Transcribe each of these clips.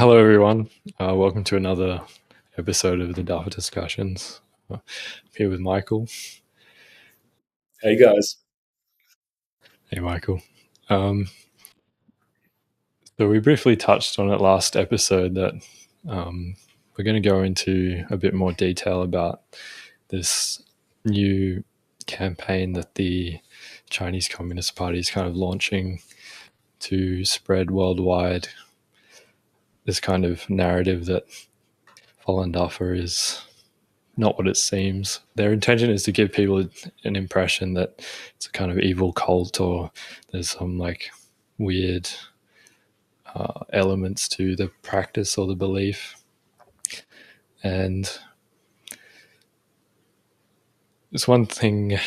Hello, everyone. Welcome to another episode of the Dafa Discussions. I'm here with Michael. Hey guys. Hey, Michael. So we briefly touched on it last episode that we're going to go into a bit more detail about this new campaign that the Chinese Communist Party is kind of launching to spread worldwide this kind of narrative that Falun Dafa is not what it seems. Their intention is to give people an impression that it's a kind of evil cult or there's some like weird elements to the practice or the belief. And it's one thing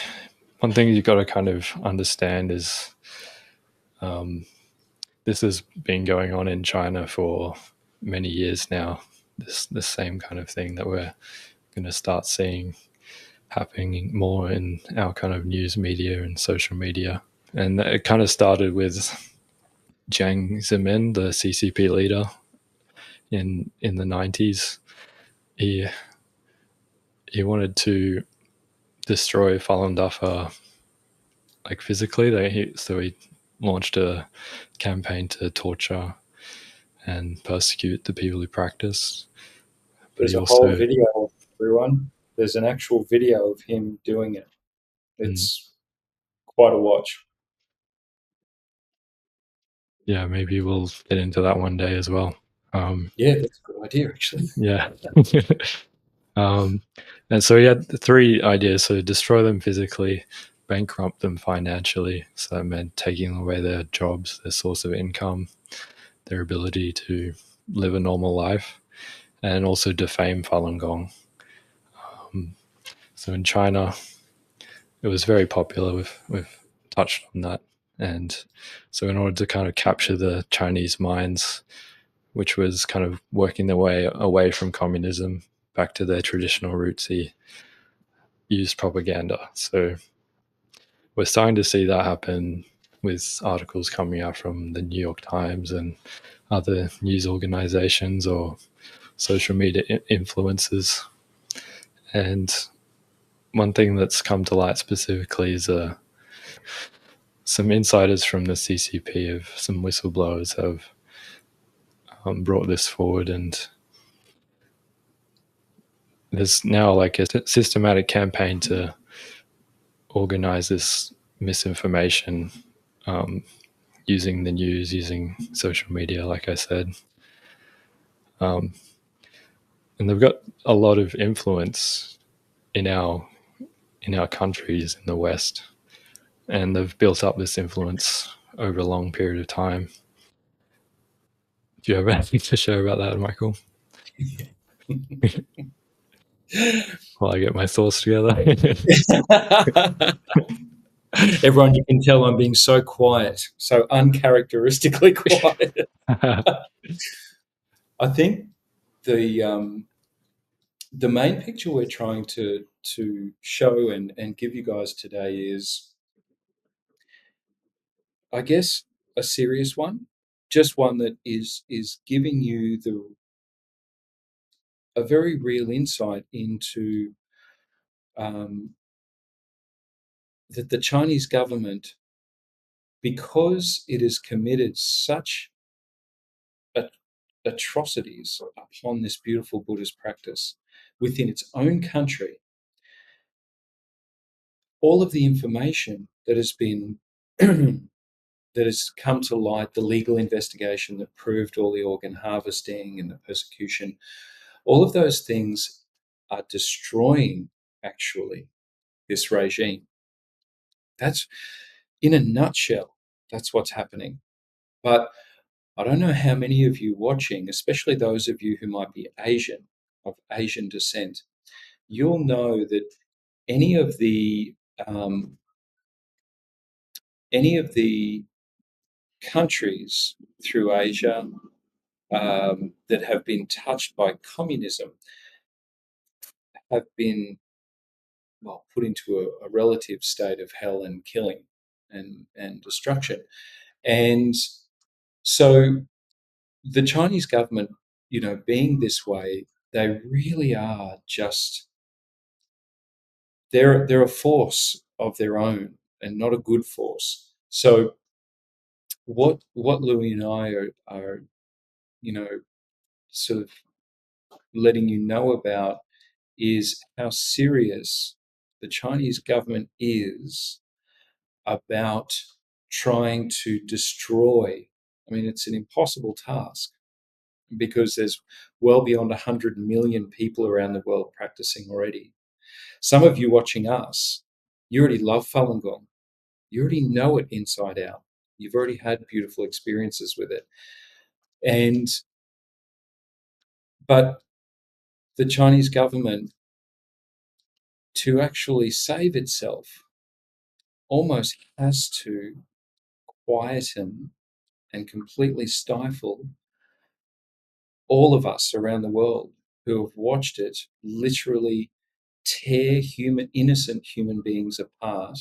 you've got to kind of understand is this has been going on in China for many years now. This same kind of thing that we're going to start seeing happening more in our kind of news media and social media. And it kind of started with Jiang Zemin, the CCP leader in the 90s. He wanted to destroy Falun Dafa like physically. So he launched a campaign to torture and persecute the people who practice. But There's he a whole also video, everyone. There's an actual video of him doing it. It's quite a watch. yeah, maybe we'll get into that one day as well. Yeah, that's a good idea, actually. Yeah. And so he had three ideas. So destroy them physically, bankrupt them financially. So that meant taking away their jobs, their source of income, their ability to live a normal life, and also defame Falun Gong. So in China, it was very popular. We've touched on that. And so in order to kind of capture the Chinese minds, which was kind of working their way away from communism back to their traditional roots, he used propaganda. So we're starting to see that happen with articles coming out from the New York Times and other news organizations or social media influencers. And one thing that's come to light specifically is some insiders from the CCP, of some whistleblowers, have brought this forward, and there's now like a systematic campaign to organize this misinformation using the news, using social media, like I said. And they've got a lot of influence in our countries in the West, and they've built up this influence over a long period of time. Do you have anything to share about that, Michael? While I get my thoughts together. Everyone, you can tell I'm being so quiet, so uncharacteristically quiet. I think the main picture we're trying to show and give you guys today is, I guess, a serious one, just one that is giving you a very real insight into that the Chinese government, because it has committed such atrocities upon this beautiful Buddhist practice within its own country, all of the information that has been that has come to light, the legal investigation that proved all the organ harvesting and the persecution, all of those things are destroying, actually, this regime. That's, in a nutshell, that's what's happening. But I don't know how many of you watching, especially those of you who might be Asian, of Asian descent, you'll know that any of the countries through Asia that have been touched by communism have been, well, put into a relative state of hell and killing and destruction. And so the Chinese government being this way, they really are just they're a force of their own and not a good force. So what Louis and I are you know sort of letting you know about is how serious the Chinese government is about trying to destroy. I mean, it's an impossible task because there's well beyond 100 million people around the world practicing already. Some of you watching us, you already love Falun Gong. You already know it inside out. You've already had beautiful experiences with it. And but the Chinese government, to actually save itself, almost has to quieten and completely stifle all of us around the world who have watched it literally tear innocent human beings apart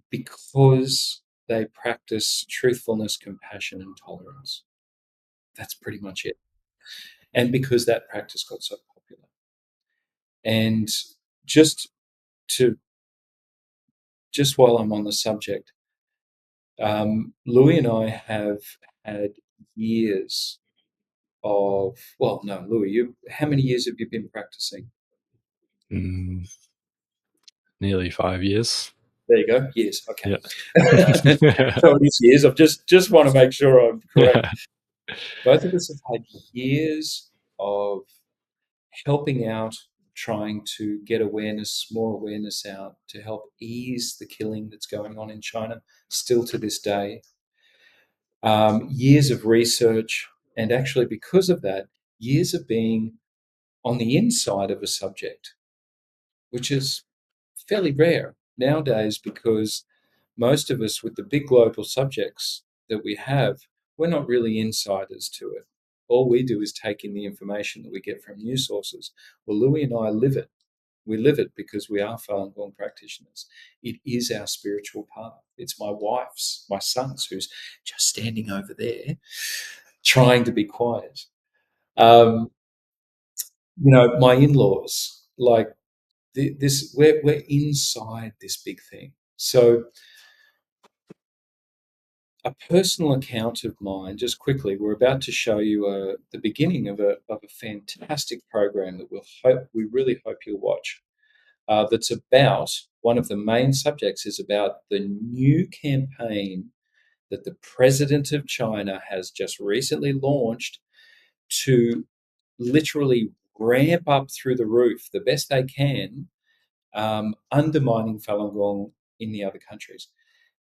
because they practice truthfulness, compassion, and tolerance. That's pretty much it. And because that practice got so popular. And just to just while I'm on the subject, Louis and I have had years of well, no, Louis, how many years have you been practicing? Mm, nearly 5 years. There you go. Years. Okay. Yeah. So it is years. I just want to make sure I'm correct. Yeah. Both of us have had years of helping out, trying to get awareness, more awareness out to help ease the killing that's going on in China, still to this day. Years of research, and actually, because of that, years of being on the inside of a subject, which is fairly rare nowadays because most of us with the big global subjects that we have, we're not really insiders to it. All we do is take in the information that we get from news sources. Well, Louis and I live it. We live it because we are Falun Gong practitioners. It is our spiritual path. It's my wife's, my son's, who's just standing over there trying to be quiet. Um, my in-laws, like this, we're inside this big thing. So a personal account of mine, just quickly, we're about to show you the beginning of a fantastic program that we really hope you'll watch. That's about one of the main subjects is about the new campaign that the president of China has just recently launched to literally ramp up through the roof the best they can, undermining Falun Gong in the other countries.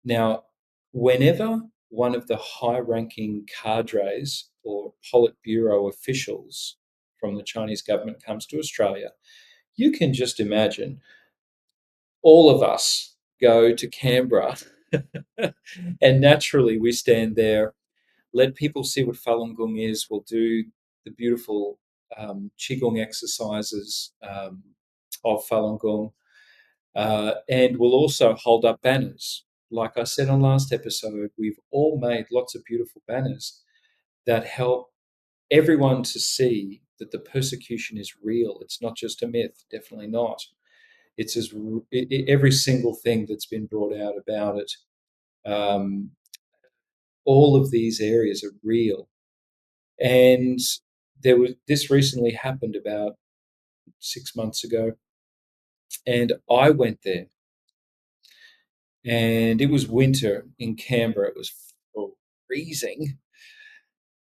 Now, whenever one of the high ranking cadres or Politburo officials from the Chinese government comes to Australia, you can just imagine all of us go to Canberra and naturally we stand there, let people see what Falun Gong is. We'll do the beautiful Qigong exercises of Falun Gong. And we'll also hold up banners. Like I said on last episode, we've all made lots of beautiful banners that help everyone to see that the persecution is real. It's not just a myth, definitely not. It's every single thing that's been brought out about it. Um, all of these areas are real. And this recently happened about 6 months ago, and I went there and it was winter in Canberra. It was freezing.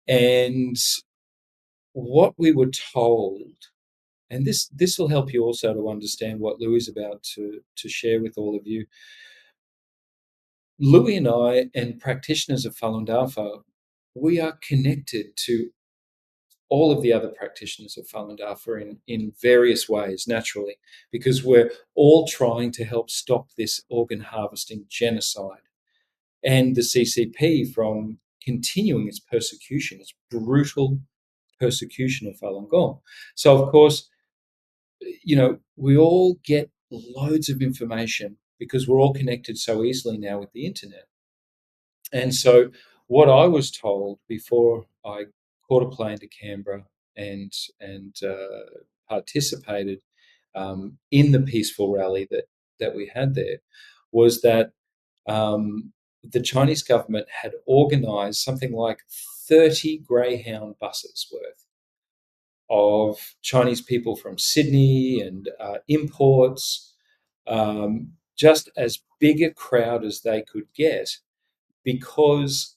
And what we were told, and this will help you also to understand what Louis is about to share with all of you. Louis and I, and practitioners of Falun Dafa, we are connected to all of the other practitioners of Falun Dafa in various ways, naturally, because we're all trying to help stop this organ harvesting genocide and the CCP from continuing its persecution, its brutal persecution of Falun Gong. So, of course, we all get loads of information because we're all connected so easily now with the internet. And so What I was told before I caught a plane to Canberra and participated in the peaceful rally that we had there was that the Chinese government had organised something like 30 Greyhound buses worth of Chinese people from Sydney and imports, just as big a crowd as they could get, because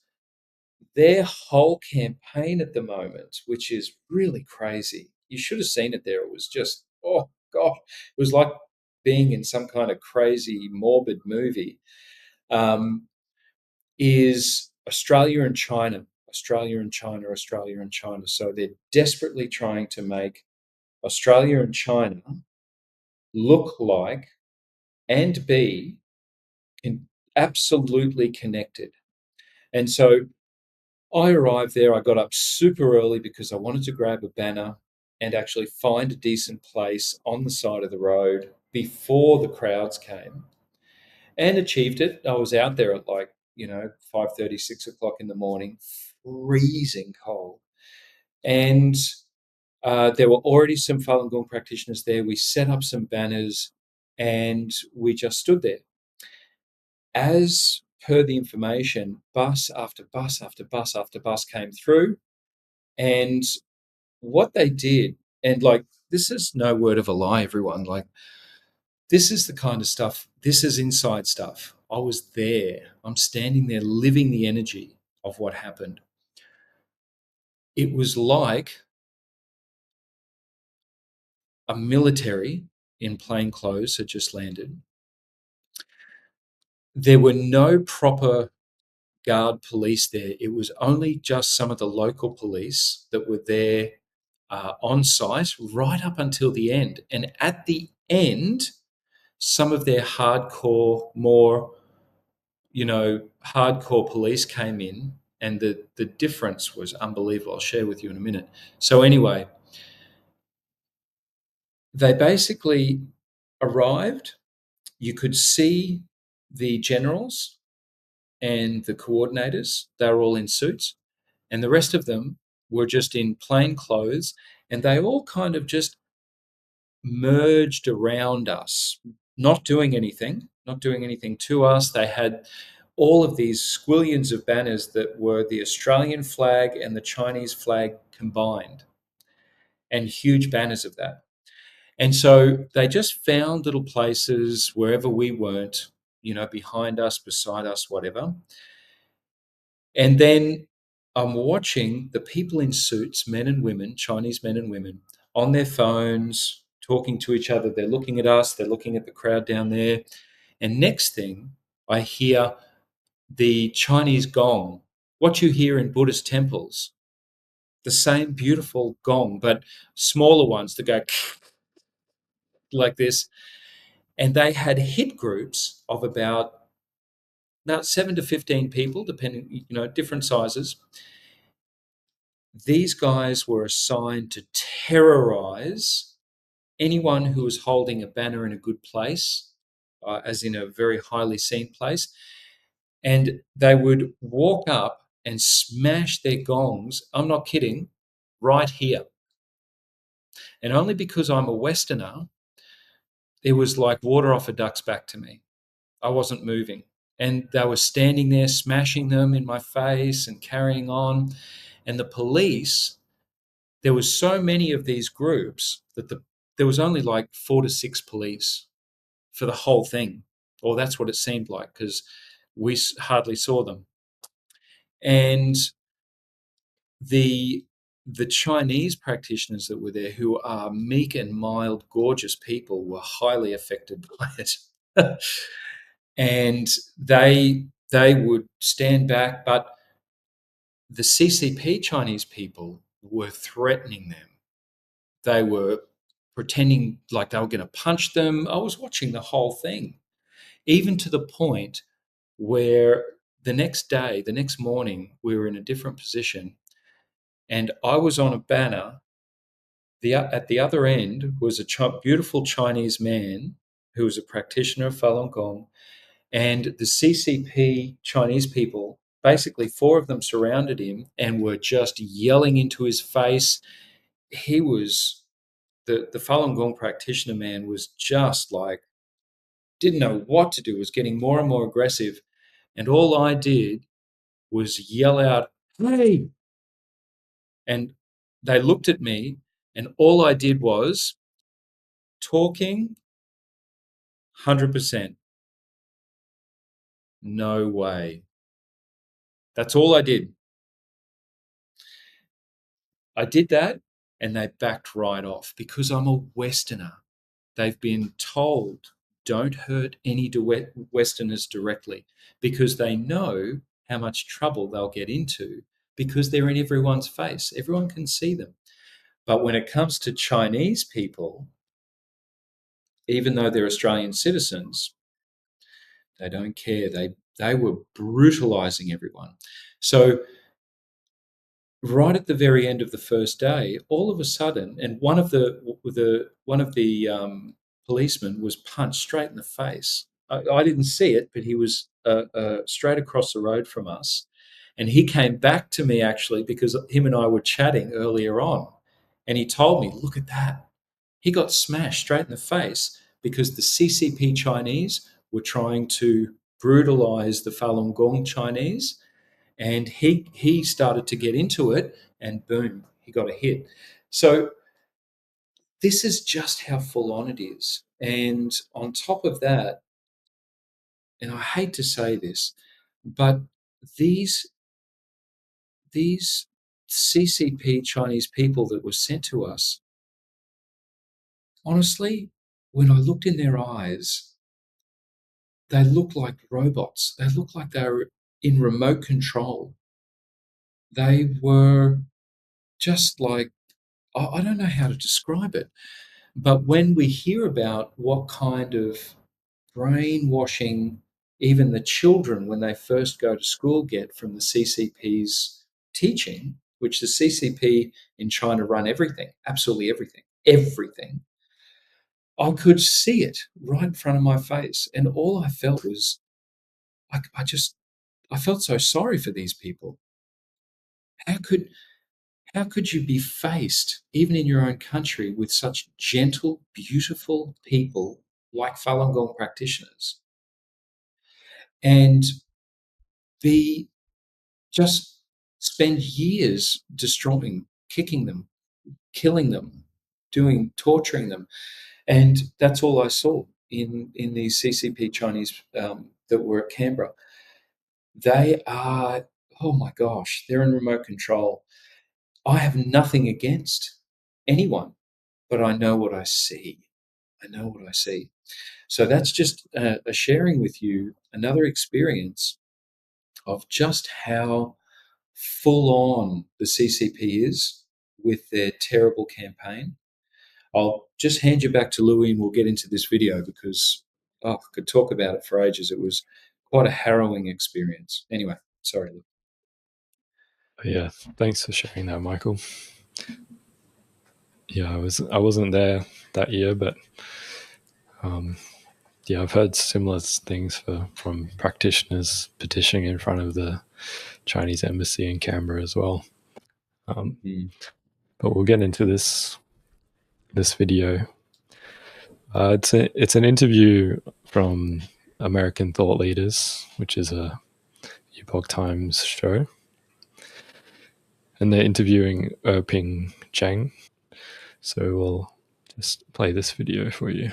their whole campaign at the moment, which is really crazy, you should have seen it there. It was just, oh God, it was like being in some kind of crazy, morbid movie, um, is Australia and China. Australia and China, Australia and China. So they're desperately trying to make Australia and China look like and be absolutely connected. And so I arrived there. I got up super early because I wanted to grab a banner and actually find a decent place on the side of the road before the crowds came, and achieved it. I was out there at like, 5:30, 6 o'clock in the morning, freezing cold. And there were already some Falun Gong practitioners there. We set up some banners and we just stood there. As per the information, bus after bus after bus after bus came through. And what they did, and like, this is no word of a lie, everyone. Like, this is the kind of stuff, this is inside stuff. I was there. I'm standing there living the energy of what happened. It was like a military in plain clothes had just landed. There were no proper guard police there. It was only just some of the local police that were there on site right up until the end. And at the end, some of their hardcore, more, hardcore police came in, and the difference was unbelievable. I'll share with you in a minute. So anyway, they basically arrived. You could see the generals and the coordinators. They were all in suits, and the rest of them were just in plain clothes, and they all kind of just merged around us, not doing anything to us. They had all of these squillions of banners that were the Australian flag and the Chinese flag combined, and huge banners of that. And so they just found little places wherever we weren't, behind us, beside us, whatever. And then I'm watching the people in suits, men and women, Chinese men and women, on their phones, talking to each other. They're looking at us, they're looking at the crowd down there. And next thing, I hear the Chinese gong, what you hear in Buddhist temples, the same beautiful gong, but smaller ones that go like this. And they had hit groups of about 7 to 15 people, depending, different sizes. These guys were assigned to terrorize anyone who was holding a banner in a good place, as in a very highly seen place. And they would walk up and smash their gongs, I'm not kidding, right here. And only because I'm a Westerner, it was like water off a duck's back to me. I wasn't moving. And they were standing there smashing them in my face and carrying on. And the police, there was so many of these groups that there was only like 4 to 6 police for the whole thing. Or that's what it seemed like, because we hardly saw them. And the Chinese practitioners that were there, who are meek and mild, gorgeous people, were highly affected by it. And they would stand back, but the CCP Chinese people were threatening them. They were pretending like they were going to punch them. I was watching the whole thing, even to the point where the next day, the next morning, we were in a different position, and I was on a banner. At the other end was a beautiful Chinese man who was a practitioner of Falun Gong, and the CCP Chinese people basically 4 of them surrounded him and were just yelling into his face. He was the Falun Gong practitioner man was just like, didn't know what to do, was getting more and more aggressive. And all I did was yell out, "Hey!" And they looked at me, and all I did was talking 100%. No way. That's all I did. I did that, and they backed right off because I'm a Westerner. They've been told, don't hurt any Westerners directly, because they know how much trouble they'll get into because they're in everyone's face. Everyone can see them. But when it comes to Chinese people, even though they're Australian citizens, they don't care. They were brutalizing everyone. So right at the very end of the first day, all of a sudden, and one of the policemen was punched straight in the face. I didn't see it, but he was straight across the road from us, and he came back to me actually because him and I were chatting earlier on, and he told me, "Look at that! He got smashed straight in the face because the CCP Chinese were trying to brutalize the Falun Gong Chinese." And he started to get into it, and boom, he got a hit. So this is just how full on it is. And on top of that, and I hate to say this, but these these CCP Chinese people that were sent to us, honestly, when I looked in their eyes, they looked like robots. They looked like they were in remote control. They were just like, I don't know how to describe it. But when we hear about what kind of brainwashing even the children when they first go to school get from the CCP's teaching, which the CCP in China run everything, absolutely everything, everything, I could see it right in front of my face. And all I felt was, I felt so sorry for these people. How could, How could you be faced, even in your own country, with such gentle, beautiful people like Falun Gong practitioners and be just spend years destroying, kicking them, killing them, torturing them? And that's all I saw in these CCP Chinese that were at Canberra. They are, oh my gosh, they're in remote control. I have nothing against anyone, but I know what I see. I know what I see. So that's just a sharing with you another experience of just how full on the CCP is with their terrible campaign. I'll just hand you back to Louis and we'll get into this video because I could talk about it for ages. It was quite a harrowing experience. Anyway, sorry, Louis. Yeah, thanks for sharing that, Michael. Yeah, I wasn't there that year, but yeah, I've heard similar things from practitioners petitioning in front of the Chinese embassy in Canberra as well. But we'll get into this video. It's an interview from American Thought Leaders, which is a Epoch Times show, and they're interviewing Erping Cheng. So we'll just play this video for you.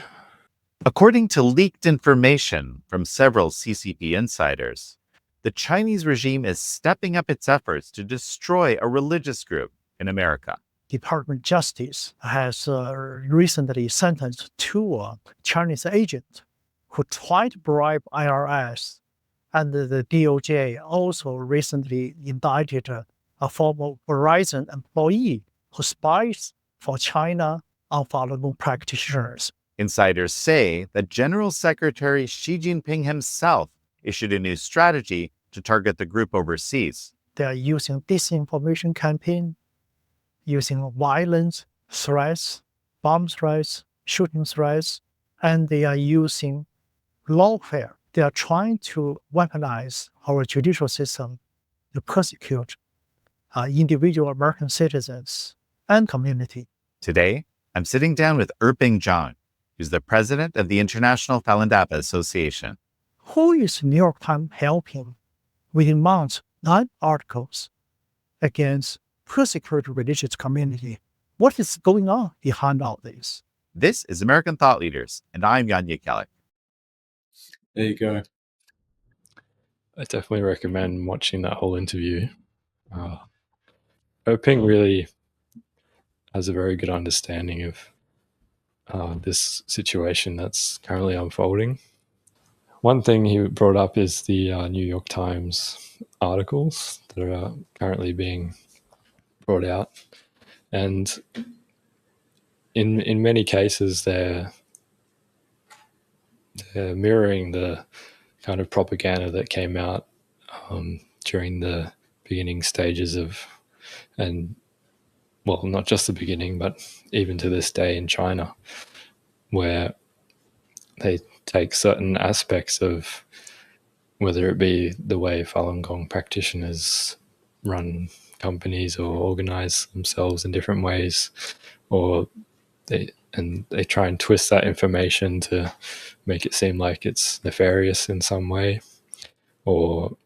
According to leaked information from several CCP insiders, the Chinese regime is stepping up its efforts to destroy a religious group in America. Department of Justice has recently sentenced 2 Chinese agents who tried to bribe IRS, and the DOJ also recently indicted a former Verizon employee who spies for China on Falun Gong practitioners. Insiders say that General Secretary Xi Jinping himself issued a new strategy to target the group overseas. They are using disinformation campaign, using violence threats, bomb threats, shooting threats, and they are using lawfare. They are trying to weaponize our judicial system to persecute individual American citizens and community. Today, I'm sitting down with Erping Zhang, who's the president of the International Falun Dafa Association. Who is New York Times helping with mount 9 articles against persecuted religious community? What is going on behind all this? This is American Thought Leaders, and I'm Jan Jekielek. There you go. I definitely recommend watching that whole interview. Oping really has a very good understanding of this situation that's currently unfolding. One thing he brought up is the New York Times articles that are currently being brought out, and in many cases they're mirroring the kind of propaganda that came out during the beginning stages of, and well, not just the beginning, but even to this day in China, where they take certain aspects of, whether it be the way Falun Gong practitioners run companies or organize themselves in different ways, or they try and twist that information to make it seem like it's nefarious in some way, or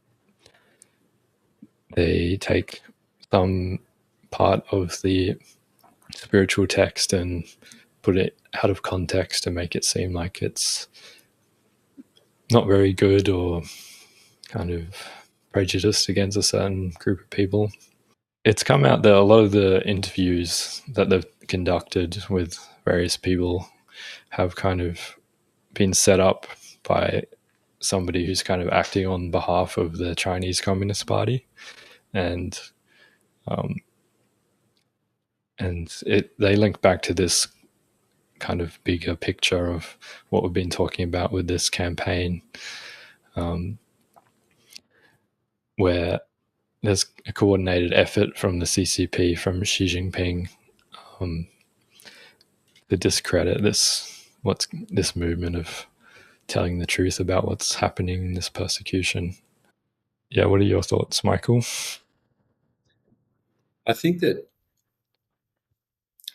they take some part of the spiritual text and put it out of context to make it seem like it's not very good or kind of prejudiced against a certain group of people. It's come out that a lot of the interviews that they've conducted with various people have kind of been set up by somebody who's kind of acting on behalf of the Chinese Communist Party, and they link back to this kind of bigger picture of what we've been talking about with this campaign, where there's a coordinated effort from the CCP, from Xi Jinping, to discredit this movement of telling the truth about what's happening in this persecution. Yeah, what are your thoughts, Michael? I think that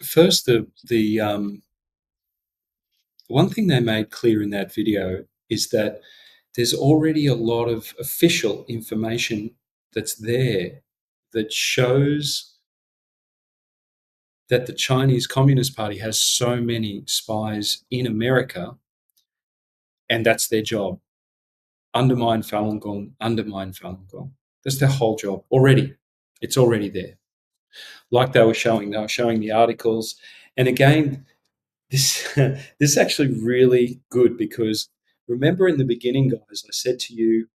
first, the one thing they made clear in that video is that there's already a lot of official information that's there that shows that the Chinese Communist Party has so many spies in America, and that's their job. Undermine Falun Gong, undermine Falun Gong. That's their whole job already. It's already there. Like they were showing the articles. And again, this is actually really good, because remember in the beginning, guys, I said to you,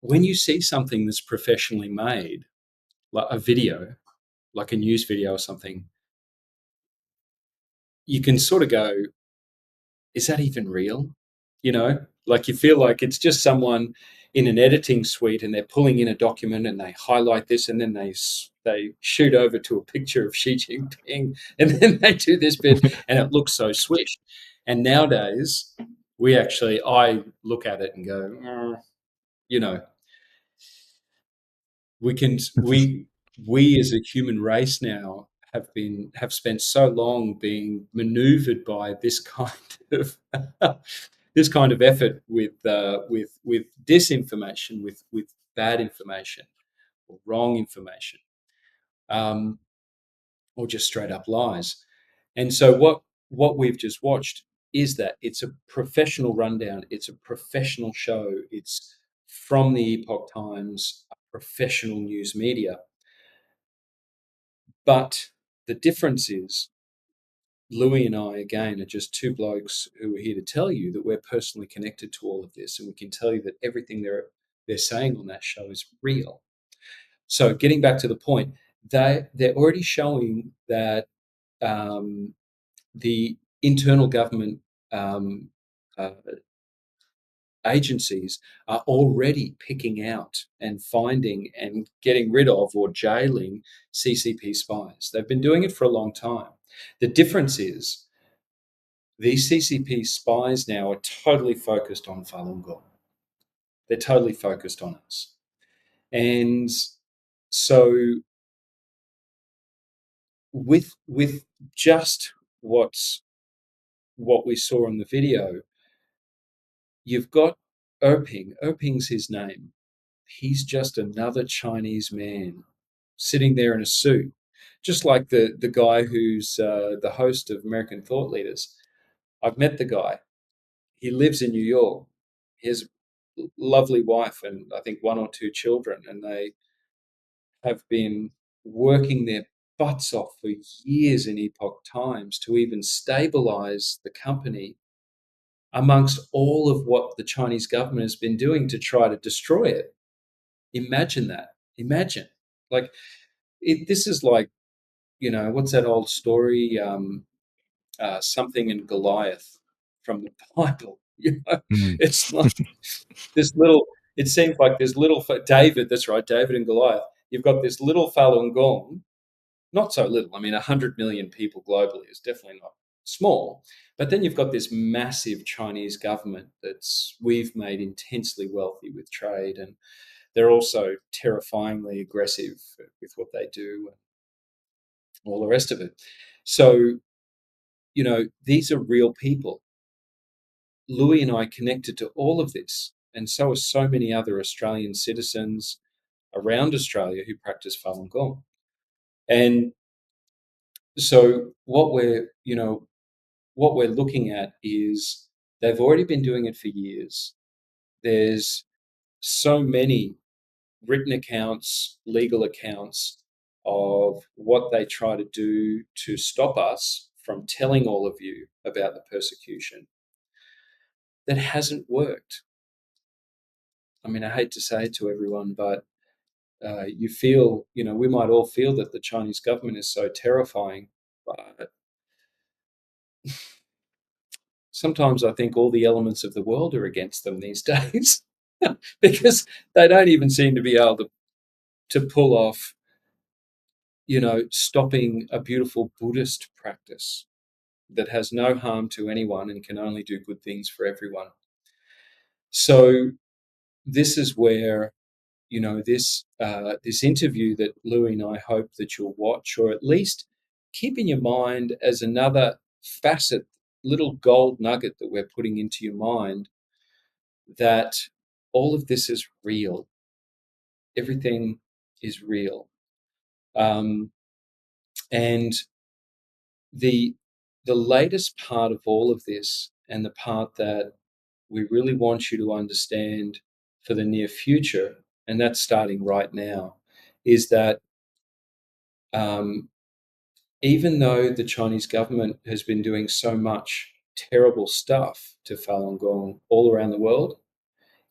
when you see something that's professionally made, like a video, like a news video or something, you can sort of go, is that even real? You know, like you feel like it's just someone in an editing suite and they're pulling in a document and they highlight this and then they shoot over to a picture of Xi Jinping and then they do this bit and it looks so swish. And nowadays, I look at it and go, you know, we as a human race now have spent so long being maneuvered by this kind of this kind of effort with disinformation, with bad information or wrong information, or just straight up lies. And so what we've just watched is that it's a professional rundown, it's a professional show, it's from the Epoch Times, a professional news media. But the difference is, Louis and I, again, are just two blokes who are here to tell you that we're personally connected to all of this, and we can tell you that everything they're saying on that show is real. So, getting back to the point, they're already showing that the internal government uh, agencies are already picking out and finding and getting rid of or jailing CCP spies. They've been doing it for a long time. The difference is these CCP spies now are totally focused on Falun Gong. They're totally focused on us. And so with just what we saw in the video, you've got Erping. Erping's his name. He's just another Chinese man sitting there in a suit, just like the guy who's the host of American Thought Leaders. I've met the guy. He lives in New York. He has a lovely wife and I think one or two children, and they have been working their butts off for years in Epoch Times to even stabilize the company amongst all of what the Chinese government has been doing to try to destroy it. Imagine that. Imagine. Like, this is like, what's that old story? Something in Goliath from the Bible. It's like this little, it seems like this little, David, that's right, David and Goliath. You've got this little Falun Gong, not so little. I mean, 100 million people globally is definitely not small. But then you've got this massive Chinese government that's we've made intensely wealthy with trade, and they're also terrifyingly aggressive with what they do and all the rest of it. So, these are real people. Louis and I connected to all of this, and so are so many other Australian citizens around Australia who practice Falun Gong. And so what we're looking at is they've already been doing it for years. There's so many written accounts, legal accounts of what they try to do to stop us from telling all of you about the persecution that hasn't worked. I mean, I hate to say it to everyone, but you feel, we might all feel that the Chinese government is so terrifying, but sometimes I think all the elements of the world are against them these days because they don't even seem to be able to pull off, stopping a beautiful Buddhist practice that has no harm to anyone and can only do good things for everyone. So this is where, this interview that Louis and I hope that you'll watch, or at least keep in your mind as another facet, little gold nugget that we're putting into your mind, that all of this is real. Everything is real. And the latest part of all of this, and the part that we really want you to understand for the near future, and that's starting right now, is that even though the Chinese government has been doing so much terrible stuff to Falun Gong all around the world,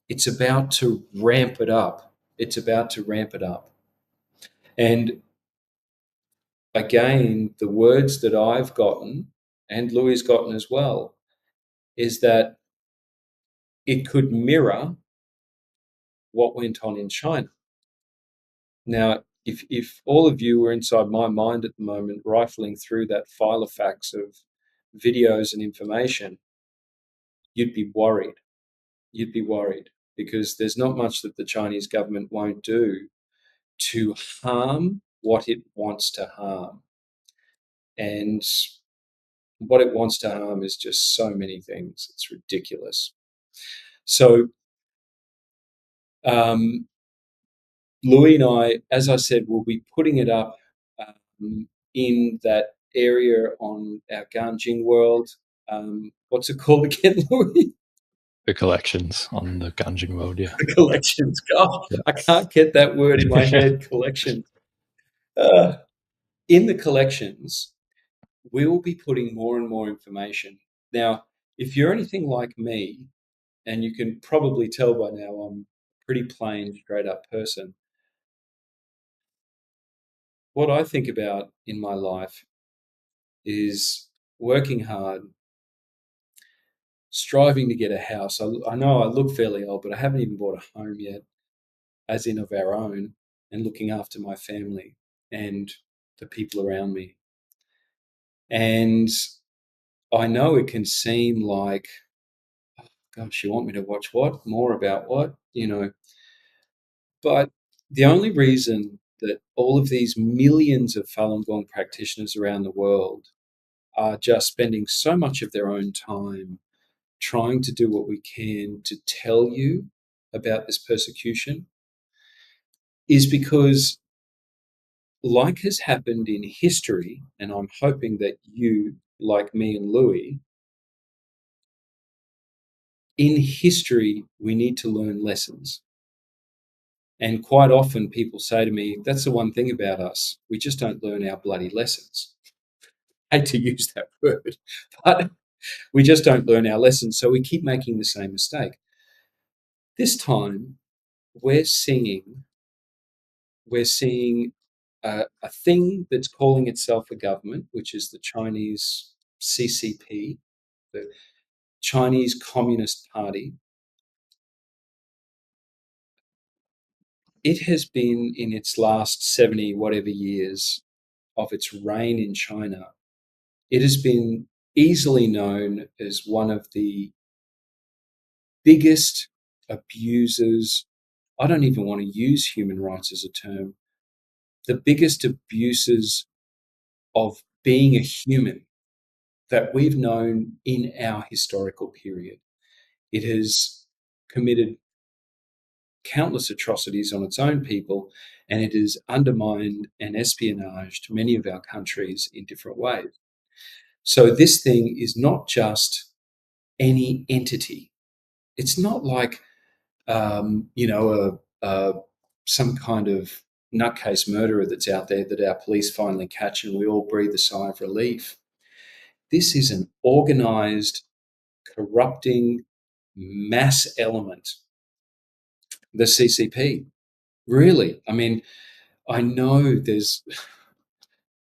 it's about to ramp it up. It's about to ramp it up. And again, the words that I've gotten, and Louis gotten as well, is that it could mirror what went on in China. Now, if all of you were inside my mind at the moment, rifling through that file of facts of videos and information, you'd be worried. You'd be worried because there's not much that the Chinese government won't do to harm what it wants to harm. And what it wants to harm is just so many things. It's ridiculous. So, Louis and I, as I said, will be putting it up in that area on our Ganjing world. What's it called again, Louis? The collections on the Ganjing World, yeah. The collections. God, Yeah. I can't get that word in my head. Collections. In the collections, we will be putting more and more information. Now, if you're anything like me, and you can probably tell by now I'm a pretty plain, straight up person, what I think about in my life is working hard, striving to get a house. I know I look fairly old, but I haven't even bought a home yet, as in of our own, and looking after my family and the people around me. And I know it can seem like, oh, gosh, you want me to watch what? More about what? But the only reason that all of these millions of Falun Gong practitioners around the world are just spending so much of their own time trying to do what we can to tell you about this persecution is because, like has happened in history, and I'm hoping that you, like me and Louis, in history, we need to learn lessons. And quite often people say to me, that's the one thing about us, we just don't learn our bloody lessons. I hate to use that word, but we just don't learn our lessons, so we keep making the same mistake. This time, we're seeing a thing that's calling itself a government, which is the Chinese CCP, the Chinese Communist Party. It has been, in its last 70 whatever years of its reign in China, it has been easily known as one of the biggest abusers. I don't even want to use human rights as a term. The biggest abuses of being a human that we've known in our historical period. It has committed countless atrocities on its own people, and it has undermined and espionaged many of our countries in different ways. So this thing is not just any entity. It's not like some kind of nutcase murderer that's out there that our police finally catch and we all breathe a sigh of relief. This is an organized, corrupting mass element. The CCP, really. I mean, I know there's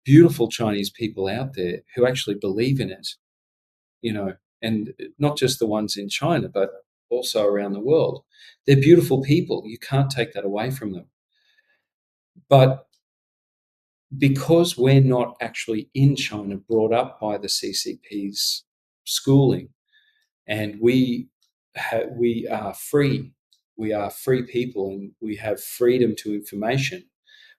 beautiful Chinese people out there who actually believe in it, and not just the ones in China, but also around the world. They're beautiful people. You can't take that away from them. But because we're not actually in China, brought up by the CCP's schooling, and we are free. We are free people, and we have freedom to information.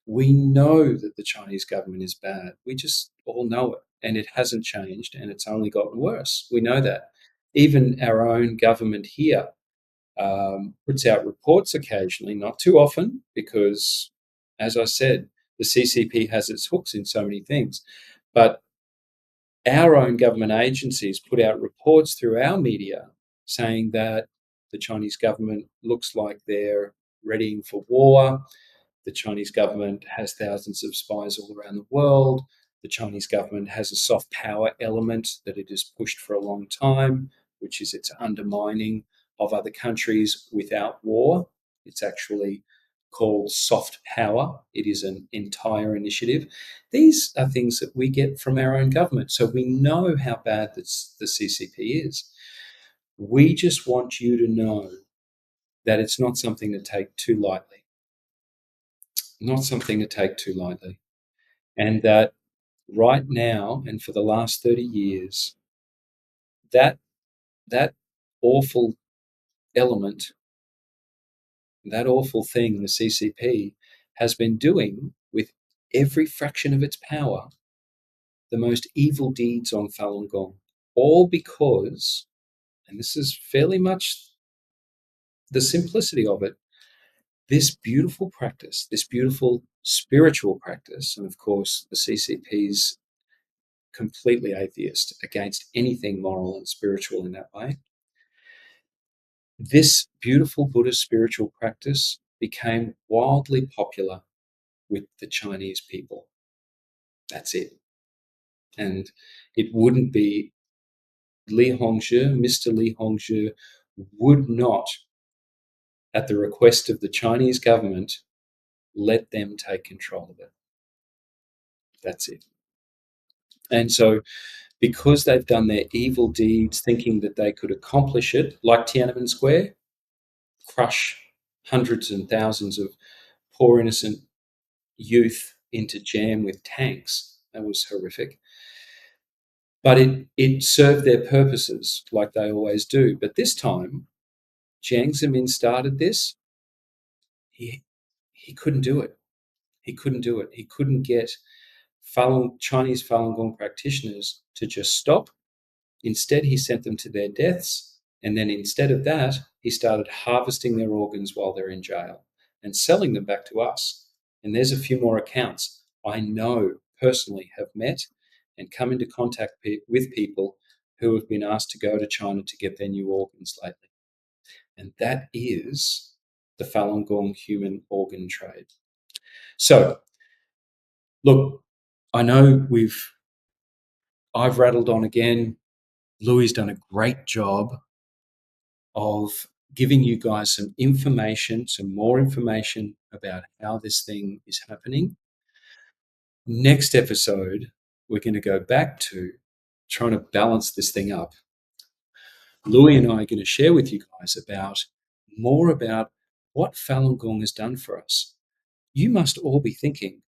We know that the Chinese government is bad. We just all know it, and it hasn't changed, and it's only gotten worse. We know that. Even our own government here puts out reports occasionally, not too often, because, as I said, the CCP has its hooks in so many things. But our own government agencies put out reports through our media saying that the Chinese government looks like they're readying for war. The Chinese government has thousands of spies all around the world. The Chinese government has a soft power element that it has pushed for a long time, which is its undermining of other countries without war. It's actually called soft power. It is an entire initiative. These are things that we get from our own government. So we know how bad the CCP is. We just want you to know that it's not something to take too lightly. Not something to take too lightly. And that right now and for the last 30 years, that awful element, that awful thing the CCP has been doing with every fraction of its power, the most evil deeds on Falun Gong, all because, and this is fairly much the simplicity of it, this beautiful practice, this beautiful spiritual practice, and of course the CCP's completely atheist, against anything moral and spiritual in that way. This beautiful Buddhist spiritual practice became wildly popular with the Chinese people. That's it. And it wouldn't be Li Hongzhi, Mr. Li Hongzhi would not, at the request of the Chinese government, let them take control of it. That's it. And so because they've done their evil deeds thinking that they could accomplish it, like Tiananmen Square, crush hundreds and thousands of poor innocent youth into jam with tanks. That was horrific. But it served their purposes like they always do. But this time, Jiang Zemin started this. He he couldn't do it. He couldn't do it. He couldn't get Chinese Falun Gong practitioners to just stop. Instead, he sent them to their deaths. And then instead of that, he started harvesting their organs while they're in jail and selling them back to us. And there's a few more accounts I know personally have met and come into contact with people who have been asked to go to China to get their new organs lately. And that is the Falun Gong human organ trade. So, look, I know I've rattled on again. Louis done a great job of giving you guys some more information about how this thing is happening. Next episode, we're going to go back to trying to balance this thing up. Louis and I are going to share with you guys more about what Falun Gong has done for us. You must all be thinking,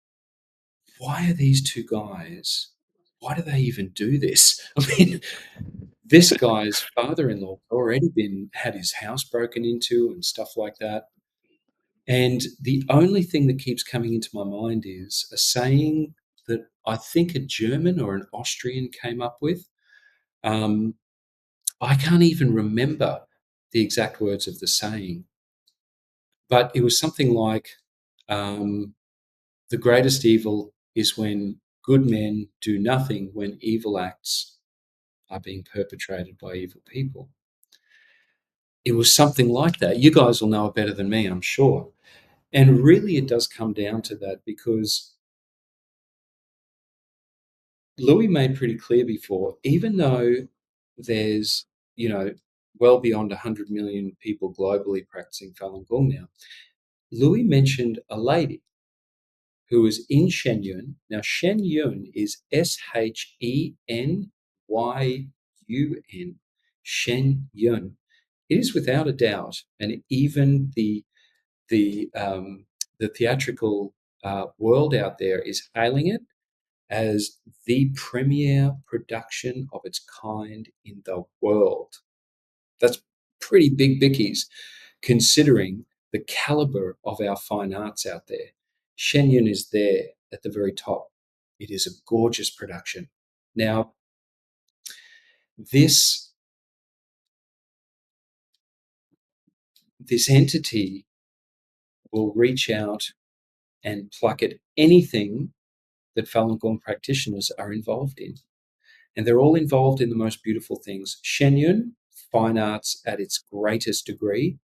why are these two guys, why do they even do this? I mean, this guy's father-in-law already had his house broken into and stuff like that. And the only thing that keeps coming into my mind is a saying that I think a German or an Austrian came up with. I can't even remember the exact words of the saying, but it was something like, the greatest evil is when good men do nothing when evil acts are being perpetrated by evil people. It was something like that. You guys will know it better than me, I'm sure. And really, it does come down to that, because Louis made pretty clear before, even though there's, well beyond 100 million people globally practicing Falun Gong now, Louis mentioned a lady who was in Shenyun. Now, Shenyun is Shenyun. Shenyun. It is without a doubt, and even the theatrical world out there is hailing it as the premier production of its kind in the world. That's pretty big bickies, considering the caliber of our fine arts out there. Shenyun is there at the very top. It is a gorgeous production. Now, this entity will reach out and pluck at anything that Falun Gong practitioners are involved in. And they're all involved in the most beautiful things. Shenyun, fine arts at its greatest degree.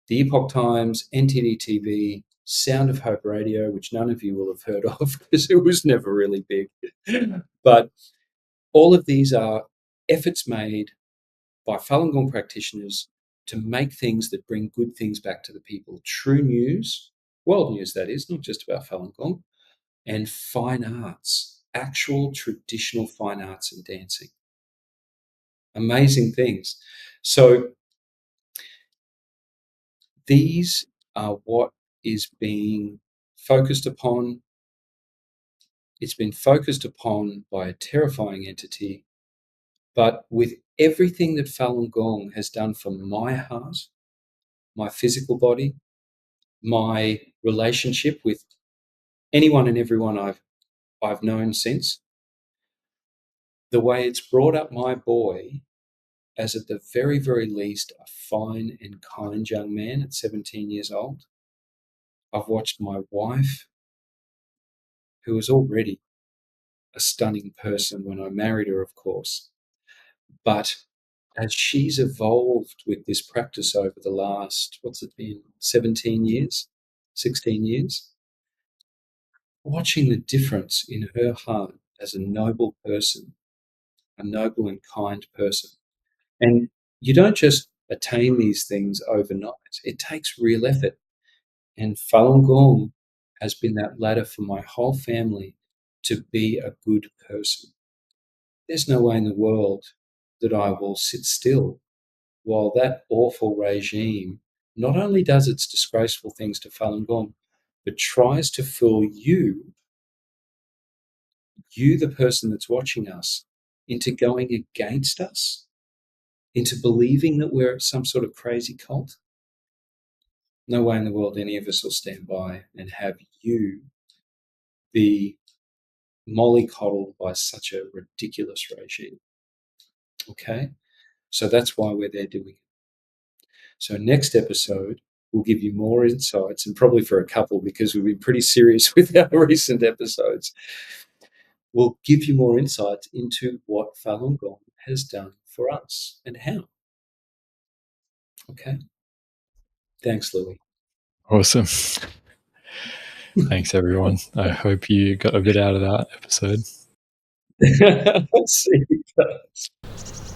The Epoch Times, NTD TV, Sound of Hope Radio, which none of you will have heard of because it was never really big. But all of these are efforts made by Falun Gong practitioners to make things that bring good things back to the people. True news, world news that is, not just about Falun Gong, and fine arts, actual traditional fine arts and dancing. Amazing things. So these are what is being focused upon. It's been focused upon by a terrifying entity, but with everything that Falun Gong has done for my heart, my physical body, my relationship with anyone and everyone I've known since, the way it's brought up my boy as at the very, very least a fine and kind young man at 17 years old. I've watched my wife, who was already a stunning person when I married her, of course, but as she's evolved with this practice over the last, 17 years, 16 years, watching the difference in her heart as a noble person, a noble and kind person. And you don't just attain these things overnight. It takes real effort. And Falun Gong has been that ladder for my whole family to be a good person. There's no way in the world that I will sit still while that awful regime not only does its disgraceful things to Falun Gong, but tries to fool you, the person that's watching us, into going against us, into believing that we're some sort of crazy cult. No way in the world any of us will stand by and have you be mollycoddled by such a ridiculous regime. Okay? So that's why we're there doing it. So next episode, we'll give you more insights, and probably for a couple, because we've been pretty serious with our recent episodes. We'll give you more insights into what Falun Gong has done for us and how. Okay? Thanks, Louis. Awesome. Thanks, everyone. I hope you got a bit out of that episode. See you guys.